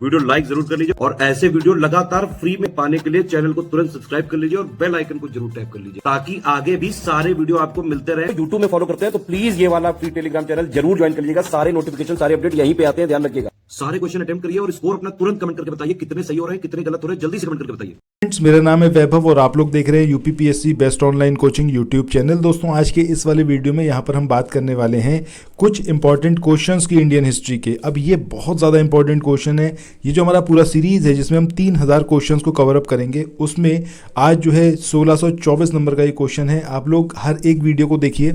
Video like जरूर कर लीजिए और ऐसे वीडियो लगातार फ्री में पाने के लिए चैनल को तुरंत सब्सक्राइब कर लीजिए और बेल आइकन को जरूर टैप कर लीजिए ताकि आगे भी सारे वीडियो आपको मिलते रहे। यूट्यूब में फॉलो करते हैं तो प्लीज ये वाला फ्री टेलीग्राम चैनल जरूर ज्वाइन कर लीजिएगा। सारे नोटिफिकेशन सारे अपडेट यहीं पे आते हैं, ध्यान रखिएगा। सारे क्वेश्चन अटेम्प्ट करिए और स्कोर अपना तुरंत कमेंट करके बताइए कितने सही हो रहे हैं कितने गलत हो रहे हैं, जल्दी से कमेंट करके बताइए। मेरा नाम है वैभव और आप लोग देख रहे हैं UPPSC best online coaching YouTube channel. दोस्तों आज के इस वाले वीडियो में यहाँ पर हम बात करने वाले हैं कुछ इंपॉर्टेंट क्वेश्चंस की इंडियन हिस्ट्री के। अब ये बहुत ज़्यादा इंपॉर्टेंट क्वेश्चन है। ये जो हमारा पूरा सीरीज़ है जिसमें हम 3000 क्वेश्चंस को कवर अप करेंगे, उसमें आज जो है 1624 नंबर का ये क्वेश्चन है। आप लोग हर एक वीडियो को देखिए,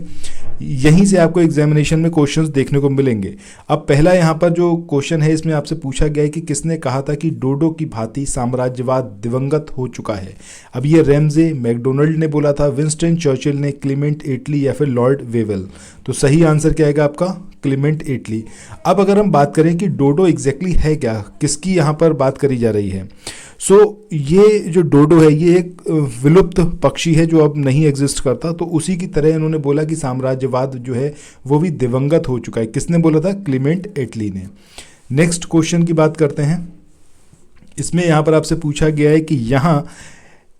यहीं से आपको एग्जामिनेशन में क्वेश्चंस देखने को मिलेंगे। अब पहला यहाँ पर जो क्वेश्चन है इसमें आपसे पूछा गया है कि किसने कहा था कि डोडो की भांति साम्राज्यवाद दिवंगत हो चुका है। अब ये रैमजे मैकडोनल्ड ने बोला था, विंस्टन चर्चिल ने, क्लीमेंट एटली या फिर लॉर्ड वेवेल। तो सही आंसर क्या आएगा आपका? क्लीमेंट एटली। अब अगर हम बात करें कि डोडो एग्जैक्टली है क्या, किसकी यहाँ पर बात करी जा रही है, ये जो डोडो है ये एक विलुप्त पक्षी है जो अब नहीं एग्जिस्ट करता। तो उसी की तरह इन्होंने बोला कि साम्राज्यवाद जो है वो भी दिवंगत हो चुका है। किसने बोला था? क्लीमेंट एटली ने। नेक्स्ट क्वेश्चन की बात करते हैं। इसमें यहाँ पर आपसे पूछा गया है कि यहाँ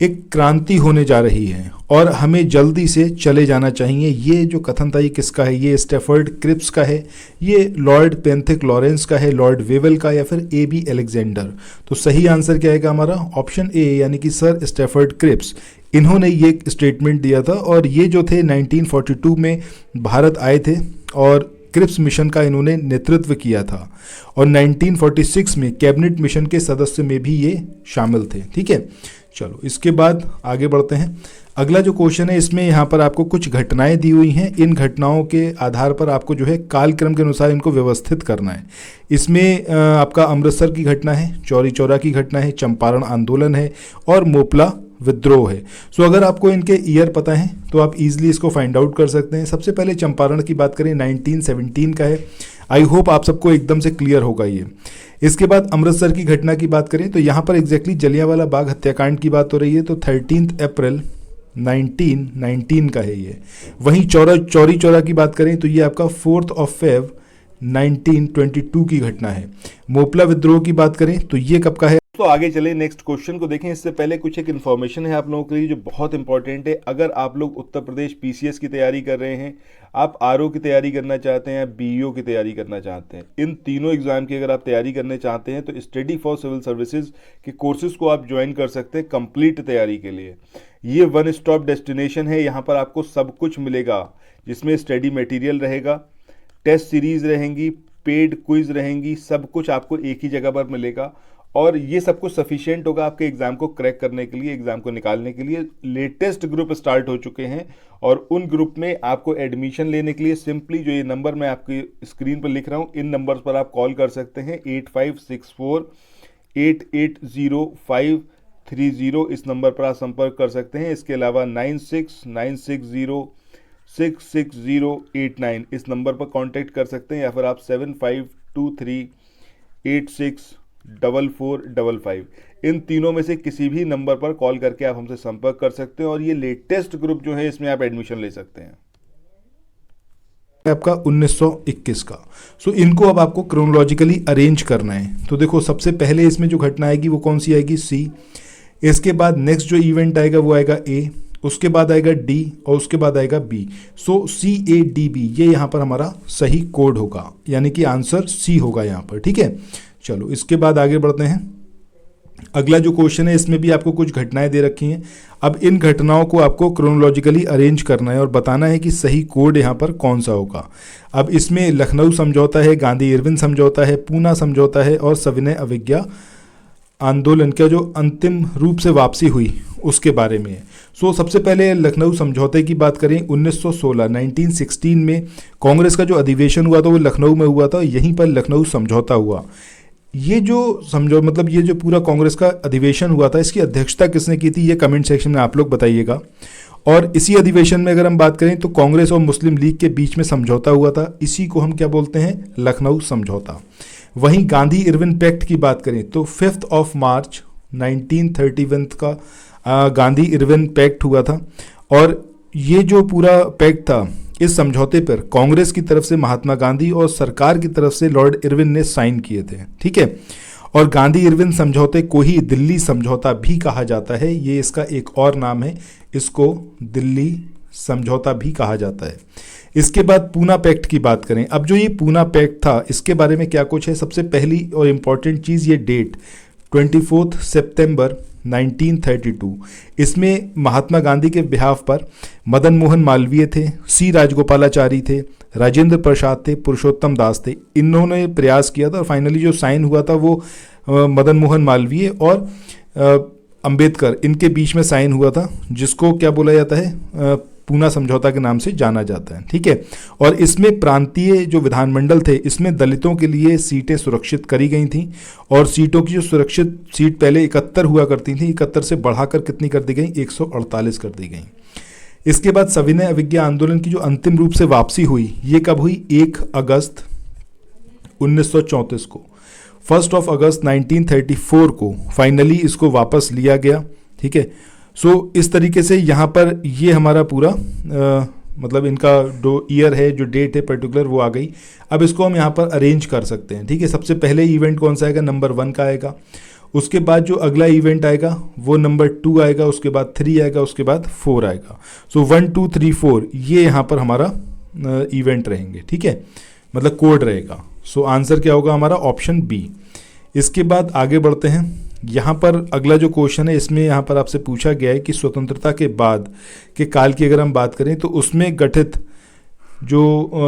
एक क्रांति होने जा रही है और हमें जल्दी से चले जाना चाहिए। ये जो कथन था ये किसका है? ये स्टैफर्ड क्रिप्स का है, ये लॉर्ड पेंथिक लॉरेंस का है, लॉर्ड वेवेल का, या फिर ए.बी. अलेक्जेंडर। तो सही आंसर क्या आएगा हमारा? ऑप्शन ए यानी कि सर स्टैफर्ड क्रिप्स। इन्होंने ये स्टेटमेंट दिया था और ये जो थे 1942 में भारत आए थे और क्रिप्स मिशन का इन्होंने नेतृत्व किया था और 1946 में कैबिनेट मिशन के सदस्य में भी ये शामिल थे। ठीक है, चलो इसके बाद आगे बढ़ते हैं। अगला जो क्वेश्चन है इसमें यहाँ पर आपको कुछ घटनाएं दी हुई हैं। इन घटनाओं के आधार पर आपको जो है कालक्रम के अनुसार इनको व्यवस्थित करना है। इसमें आपका अमृतसर की घटना है, चौरी चौरा की घटना है, चंपारण आंदोलन है और मोपला विद्रोह है। सो अगर आपको इनके ईयर पता है तो आप इजीली इसको फाइंड आउट कर सकते हैं। सबसे पहले चंपारण की बात करें 1917 का है। आई होप आप सबको एकदम से क्लियर होगा ये। इसके बाद अमृतसर की घटना की बात करें तो यहाँ पर एग्जैक्टली जलियांवाला बाग हत्याकांड की बात हो रही है, तो 13 अप्रैल 1919 का है ये। वहीं चौरी चौरा की बात करें तो ये आपका 4 Feb 1922 की घटना है। मोपला विद्रोह की बात करें तो ये कब का है? तो आगे चले नेक्स्ट क्वेश्चन को देखें। इससे पहले कुछ एक इन्फॉर्मेशन है आप लोगों के लिए जो बहुत इंपॉर्टेंट है। अगर आप लोग उत्तर प्रदेश पीसीएस की तैयारी कर रहे हैं, आप आरओ की तैयारी करना चाहते हैं, बीईओ की तैयारी करना चाहते हैं, इन तीनों एग्जाम की अगर आप तैयारी करने चाहते हैं तो स्टडी फॉर सिविल सर्विसेज के कोर्सेज को आप ज्वाइन कर सकते हैं कंप्लीट तैयारी के लिए। ये वन स्टॉप डेस्टिनेशन है। यहाँ पर आपको सब कुछ मिलेगा जिसमें स्टडी मटेरियल रहेगा, टेस्ट सीरीज रहेंगी, पेड क्विज रहेंगी, सब कुछ आपको एक ही जगह पर मिलेगा और ये सब कुछ सफिशिएंट होगा आपके एग्जाम को क्रैक करने के लिए, एग्जाम को निकालने के लिए। लेटेस्ट ग्रुप स्टार्ट हो चुके हैं और उन ग्रुप में आपको एडमिशन लेने के लिए सिंपली जो ये नंबर मैं आपकी स्क्रीन पर लिख रहा हूँ, इन नंबर्स पर आप कॉल कर सकते हैं। 8564880530 इस नंबर पर आप संपर्क कर सकते हैं। इसके अलावा 9696066089 इस नंबर पर कांटेक्ट कर सकते हैं या फिर आप 7523864455 इन तीनों में से किसी भी नंबर पर कॉल करके आप हमसे संपर्क कर सकते हैं और ये लेटेस्ट ग्रुप जो है इसमें आप एडमिशन ले सकते हैं आपका 1921 का। सो इनको अब आपको क्रोनोलॉजिकली अरेंज करना है। तो देखो सबसे पहले इसमें जो घटना आएगी वो कौन सी आएगी? सी। इसके बाद नेक्स्ट जो इवेंट आएगा वो आएगा ए, उसके बाद आएगा डी और उसके बाद आएगा बी। सो CADB ये यहाँ पर हमारा सही कोड होगा, यानी कि आंसर सी होगा यहाँ पर। ठीक है, चलो इसके बाद आगे बढ़ते हैं। अगला जो क्वेश्चन है इसमें भी आपको कुछ घटनाएं दे रखी हैं। अब इन घटनाओं को आपको क्रोनोलॉजिकली अरेंज करना है और बताना है कि सही कोड यहाँ पर कौन सा होगा। अब इसमें लखनऊ समझौता है, गांधी इरविन समझौता है, पूना समझौता है और सविनय अवज्ञा आंदोलन का जो अंतिम रूप से वापसी हुई उसके बारे में है। सो सबसे पहले लखनऊ समझौते की बात करें 1916 में कांग्रेस का जो अधिवेशन हुआ था वो लखनऊ में हुआ था, यहीं पर लखनऊ समझौता हुआ। ये जो ये जो पूरा कांग्रेस का अधिवेशन हुआ था इसकी अध्यक्षता किसने की थी ये कमेंट सेक्शन में आप लोग बताइएगा। और इसी अधिवेशन में अगर हम बात करें तो कांग्रेस और मुस्लिम लीग के बीच में समझौता हुआ था, इसी को हम क्या बोलते हैं? लखनऊ समझौता। वहीं गांधी इरविन पैक्ट की बात करें तो 5 मार्च 1931 का गांधी इरविन पैक्ट हुआ था और ये जो पूरा पैक्ट था इस समझौते पर कांग्रेस की तरफ से महात्मा गांधी और सरकार की तरफ से लॉर्ड इरविन ने साइन किए थे। ठीक है, और गांधी इरविन समझौते को ही दिल्ली समझौता भी कहा जाता है, ये इसका एक और नाम है, इसको दिल्ली समझौता भी कहा जाता है। इसके बाद पूना पैक्ट की बात करें। अब जो ये पूना पैक्ट था इसके बारे में क्या कुछ है, सबसे पहली और इम्पॉर्टेंट चीज़ ये डेट 24 सितंबर 1932। इसमें महात्मा गांधी के बिहाफ पर मदन मोहन मालवीय थे, सी राजगोपालाचारी थे, राजेंद्र प्रसाद थे, पुरुषोत्तम दास थे, इन्होंने प्रयास किया था और फाइनली जो साइन हुआ था वो मदन मोहन मालवीय और अंबेडकर इनके बीच में साइन हुआ था, जिसको क्या बोला जाता है, पूना समझौता के नाम से जाना जाता है। ठीक है, और इसमें प्रांतीय जो विधानमंडल थे इसमें दलितों के लिए सीटें सुरक्षित करी गई थी और सीटों की जो सुरक्षित सीट पहले 71 हुआ करती थी, 71 से बढ़ाकर कितनी कर दी गई, 148 कर दी गई। इसके बाद सविनय अवज्ञा आंदोलन की जो अंतिम रूप से वापसी हुई ये कब हुई, 1 अगस्त 1934 को। 1 अगस्त 1934 को फाइनली इसको वापस लिया गया। ठीक है, सो इस तरीके से यहाँ पर ये हमारा पूरा मतलब इनका जो ईयर है, जो डेट है पर्टिकुलर वो आ गई। अब इसको हम यहाँ पर अरेंज कर सकते हैं। ठीक है, सबसे पहले इवेंट कौन सा आएगा, नंबर 1 का आएगा, उसके बाद जो अगला इवेंट आएगा वो नंबर 2 आएगा, उसके बाद 3 आएगा, उसके बाद 4 आएगा। सो 1 2 3 4 ये यहाँ पर हमारा इवेंट रहेंगे। ठीक है, मतलब कोड रहेगा। सो आंसर क्या होगा हमारा, ऑप्शन बी। इसके बाद आगे बढ़ते हैं। यहाँ पर अगला जो क्वेश्चन है इसमें यहाँ पर आपसे पूछा गया है कि स्वतंत्रता के बाद के काल की अगर हम बात करें तो उसमें घटित जो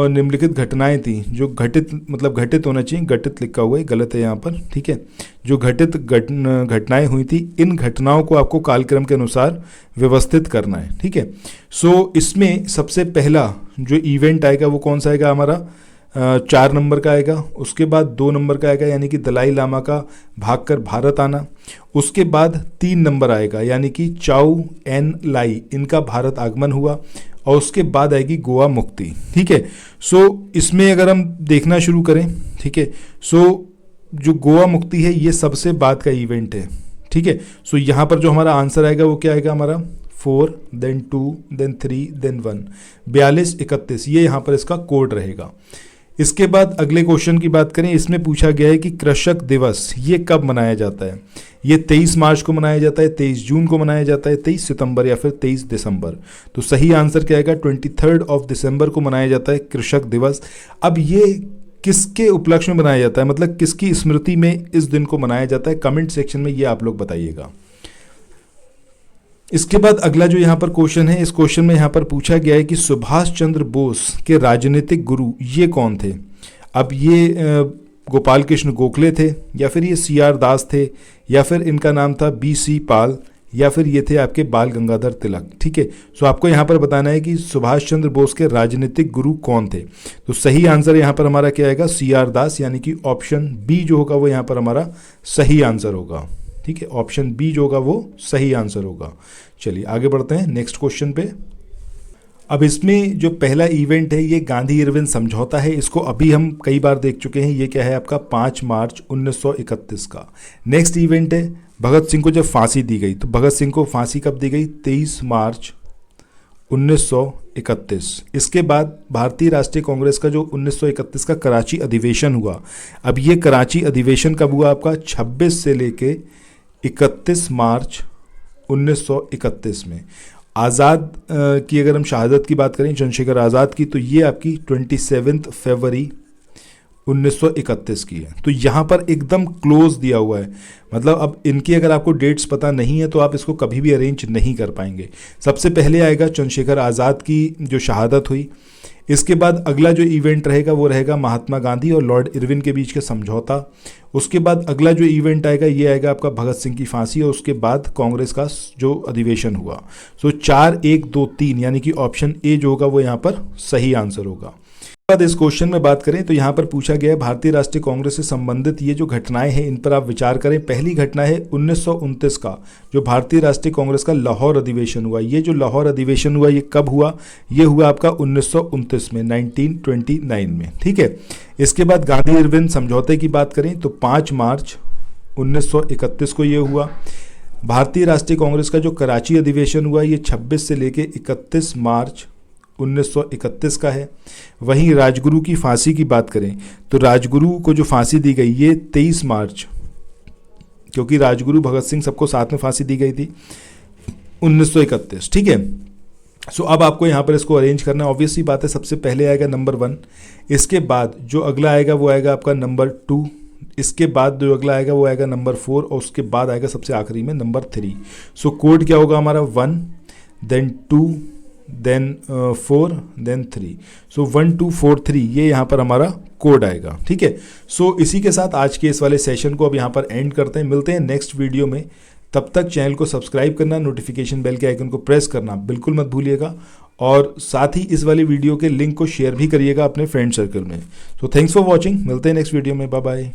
निम्नलिखित घटनाएं थी, जो घटित मतलब घटित होना चाहिए, घटित लिखा हुआ है, गलत है यहाँ पर। ठीक है, जो घटित घटनाएं हुई थी इन घटनाओं को आपको कालक्रम के अनुसार व्यवस्थित करना है। ठीक है, सो इसमें सबसे पहला जो इवेंट आएगा वो कौन सा आएगा हमारा, 4 नंबर का आएगा, उसके बाद 2 नंबर का आएगा यानी कि दलाई लामा का भागकर भारत आना, उसके बाद 3 नंबर आएगा यानी कि चाउ एन लाई इनका भारत आगमन हुआ, और उसके बाद आएगी गोवा मुक्ति। ठीक है, सो इसमें अगर हम देखना शुरू करें, ठीक है, सो जो गोवा मुक्ति है ये सबसे बाद का इवेंट है। ठीक है, सो यहाँ पर जो हमारा आंसर आएगा वो क्या आएगा हमारा, 4 देन 2 देन 3 देन 1, 42 31 ये यहाँ पर इसका कोड रहेगा। इसके बाद अगले क्वेश्चन की बात करें। इसमें पूछा गया है कि कृषक दिवस ये कब मनाया जाता है, ये 23 मार्च को मनाया जाता है, 23 जून को मनाया जाता है, 23 सितंबर या फिर 23 दिसंबर। तो सही आंसर क्या आएगा, 23 दिसंबर को मनाया जाता है कृषक दिवस। अब ये किसके उपलक्ष्य में मनाया जाता है, मतलब किसकी स्मृति में इस दिन को मनाया जाता है, कमेंट सेक्शन में ये आप लोग बताइएगा। इसके बाद अगला जो यहाँ पर क्वेश्चन है, इस क्वेश्चन में यहाँ पर पूछा गया है कि सुभाष चंद्र बोस के राजनीतिक गुरु ये कौन थे। अब ये गोपाल कृष्ण गोखले थे, या फिर ये CR दास थे, या फिर इनका नाम था BC पाल, या फिर ये थे आपके बाल गंगाधर तिलक। ठीक है, सो आपको यहाँ पर बताना है कि सुभाष चंद्र बोस के राजनीतिक गुरु कौन थे। तो सही आंसर यहाँ पर हमारा क्या आएगा, CR दास, यानी कि ऑप्शन बी जो होगा वो यहाँ पर हमारा सही आंसर होगा। ठीक है, ऑप्शन बी जो होगा वो सही आंसर होगा। चलिए आगे बढ़ते हैं नेक्स्ट क्वेश्चन पे। अब इसमें जो पहला इवेंट है ये गांधी इरविन समझौता है, इसको अभी हम कई बार देख चुके हैं। ये क्या है आपका 5 मार्च 1931 का। नेक्स्ट इवेंट है भगत सिंह को जब फांसी दी गई, तो भगत सिंह को फांसी कब दी गई, 23 मार्च 1931। इसके बाद भारतीय राष्ट्रीय कांग्रेस का जो 1931 का कराची अधिवेशन हुआ। अब ये कराची अधिवेशन कब हुआ आपका, 26 से लेके 31 मार्च 1931 में। आज़ाद की अगर हम शहादत की बात करें, चंद्रशेखर आज़ाद की, तो ये आपकी 27 फरवरी 1931 की है। तो यहाँ पर एकदम क्लोज दिया हुआ है, मतलब अब इनकी अगर आपको डेट्स पता नहीं है तो आप इसको कभी भी अरेंज नहीं कर पाएंगे। सबसे पहले आएगा चंद्रशेखर आज़ाद की जो शहादत हुई। इसके बाद अगला जो इवेंट रहेगा वो रहेगा महात्मा गांधी और लॉर्ड इरविन के बीच का समझौता। उसके बाद अगला जो इवेंट आएगा ये आएगा आपका भगत सिंह की फांसी, और उसके बाद कांग्रेस का जो अधिवेशन हुआ। सो 4 1 2 3 यानी कि ऑप्शन ए जो होगा वो यहाँ पर सही आंसर होगा। बाद इस क्वेश्चन में बात करें तो यहाँ पर पूछा गया है भारतीय राष्ट्रीय कांग्रेस से संबंधित ये जो घटनाएं हैं इन पर आप विचार करें। पहली घटना है 1929 का जो भारतीय राष्ट्रीय कांग्रेस का लाहौर अधिवेशन हुआ। ये जो लाहौर अधिवेशन हुआ ये कब हुआ, ये हुआ आपका 1929 में, 1929 में। ठीक है, इसके बाद गांधी इरविन समझौते की बात करें तो 5 मार्च 1931 को ये हुआ। भारतीय राष्ट्रीय कांग्रेस का जो कराची अधिवेशन हुआ ये 26 से लेके 31 मार्च 1931 का है। वहीं राजगुरु की फांसी की बात करें तो राजगुरु को जो फांसी दी गई ये 23 मार्च क्योंकि राजगुरु भगत सिंह सबको साथ में फांसी दी गई थी 1931, ठीक है। सो अब आपको यहाँ पर इसको अरेंज करना है। ऑब्वियसली बात है, सबसे पहले आएगा नंबर 1, इसके बाद जो अगला आएगा वो आएगा आपका नंबर 2, इसके बाद जो अगला आएगा वो आएगा नंबर 4 और उसके बाद आएगा सबसे आखिरी में नंबर 3। सो कोड क्या होगा हमारा 1 देन 2 देन 4 देन 3। सो 1 2 4 3 ये यहाँ पर हमारा कोड आएगा, ठीक है। सो इसी के साथ आज के इस वाले सेशन को अब यहाँ पर एंड करते हैं। मिलते हैं नेक्स्ट वीडियो में, तब तक चैनल को सब्सक्राइब करना, नोटिफिकेशन बेल के आइकन को प्रेस करना बिल्कुल मत भूलिएगा, और साथ ही इस वाली वीडियो के लिंक को शेयर भी करिएगा अपने फ्रेंड सर्कल में। सो थैंक्स फॉर वॉचिंग, मिलते हैं नेक्स्ट वीडियो में, बाय बाय।